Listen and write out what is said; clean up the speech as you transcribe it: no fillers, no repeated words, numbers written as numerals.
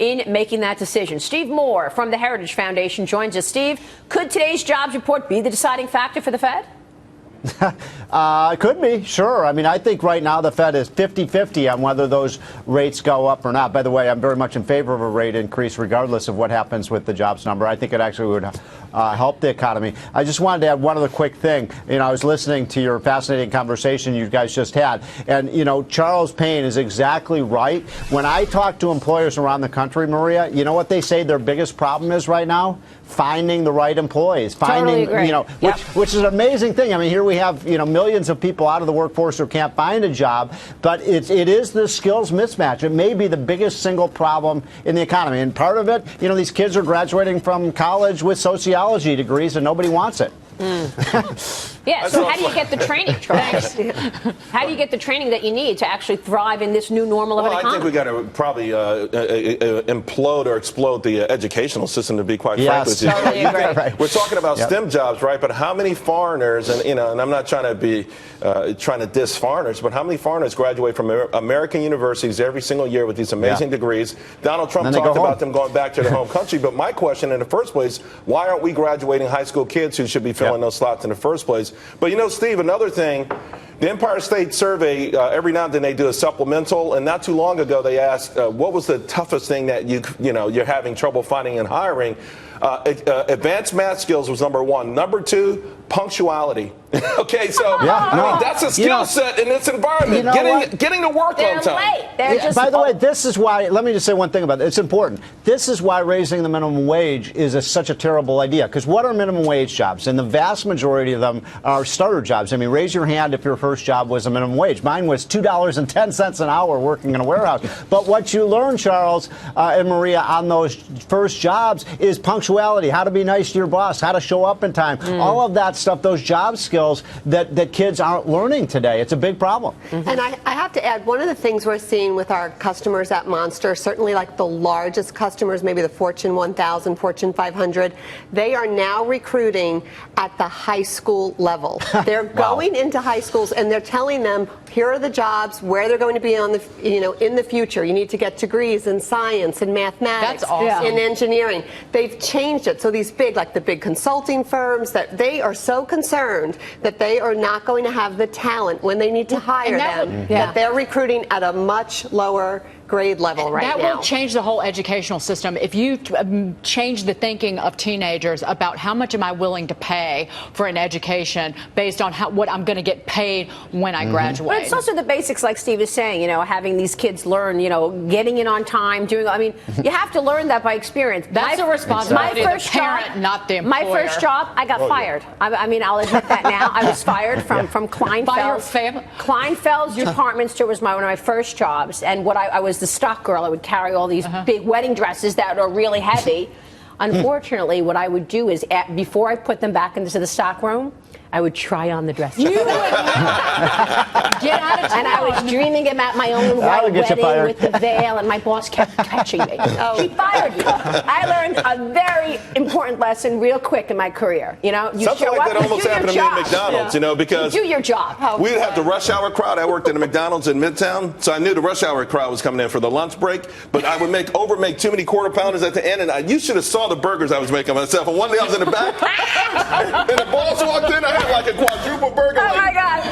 in making that decision. Steve Moore from the Heritage Foundation joins us. Steve, could today's jobs report be the deciding factor for the Fed? It could be, sure. I mean, I think right now the Fed is 50-50 on whether those rates go up or not. By the way, I'm very much in favor of a rate increase regardless of what happens with the jobs number. I think it actually would help the economy. I just wanted to add one other quick thing. You know, I was listening to your fascinating conversation you guys just had. And, you know, Charles Payne is exactly right. When I talk to employers around the country, Maria, you know what they say their biggest problem is right now? Finding the right employees, finding, you know, which is an amazing thing. I mean, here we have, you know, millions of people out of the workforce who can't find a job, but it is the skills mismatch. It may be the biggest single problem in the economy. And part of it, you know, these kids are graduating from college with sociology degrees and nobody wants it. Yeah, so how do you get the training, Charles? How do you get the training that you need to actually thrive in this new normal of an economy? I think we got to probably implode or explode the educational system, to be quite frank with you. Totally agree. We're talking about STEM jobs, right? But how many foreigners, and you know, and I'm not trying to be trying to diss foreigners, but how many foreigners graduate from American universities every single year with these amazing degrees? Donald Trump talked about them going back to their home country, but my question in the first place, why aren't we graduating high school kids who should be filling those slots in the first place? But you know, Steve, another thing, the Empire State Survey, every now and then they do a supplemental, and not too long ago they asked, what was the toughest thing that you're having trouble finding and hiring? Advanced math skills was number one. Number two, punctuality. Okay, so I mean, that's a skill set in this environment. Getting to work on time. By the way, this is why. Let me just say one thing about it. It's important. This is why raising the minimum wage is such a terrible idea. Because what are minimum wage jobs? And the vast majority of them are starter jobs. I mean, raise your hand if your first job was a minimum wage. Mine was $2.10 an hour working in a warehouse. But what you learn, Charles and Maria, on those first jobs is punctuality, how to be nice to your boss, how to show up in time, all of that stuff, those job skills that kids aren't learning today. It's a big problem. And I have to add, one of the things we're seeing with our customers at Monster, certainly like the largest customers, maybe the Fortune 1000, Fortune 500, they are now recruiting at the high school level. They're going into high schools and they're telling them, here are the jobs, where they're going to be on the, in the future. You need to get degrees in science and mathematics, in engineering. They've changed it. So these big, like the big consulting firms, that they are so concerned that they are not going to have the talent when they need to hire them, that they're recruiting at a much lower grade level right now. That will change the whole educational system. If you change the thinking of teenagers about how much am I willing to pay for an education based on what I'm going to get paid when I graduate. But it's also the basics, like Steve is saying, having these kids learn, getting in on time, you have to learn that by experience. That's a responsibility of the parent, not the employer. My first job, I got fired. I mean, I'll admit that now. I was fired from Kleinfeld's. By your family? Kleinfeld's department store was one of my first jobs, and I was the stock girl. I would carry all these big wedding dresses that are really heavy. Unfortunately, what I would do is, before I put them back into the stock room, I would try on the dresses. You would get out of town. And I was dreaming about my own white wedding with the veil, and my boss kept catching me. She fired me. I learned a very important lesson real quick in my career. You something show like up that almost happened to me at McDonald's, because you do your job. We'd have the rush hour crowd. I worked in a McDonald's in Midtown, so I knew the rush hour crowd was coming in for the lunch break. But I would overmake too many quarter pounders at the end, and you should have saw the burgers I was making myself. And one day I was in the back, and the boss walked in. I had like a quadruple burger. Oh my God!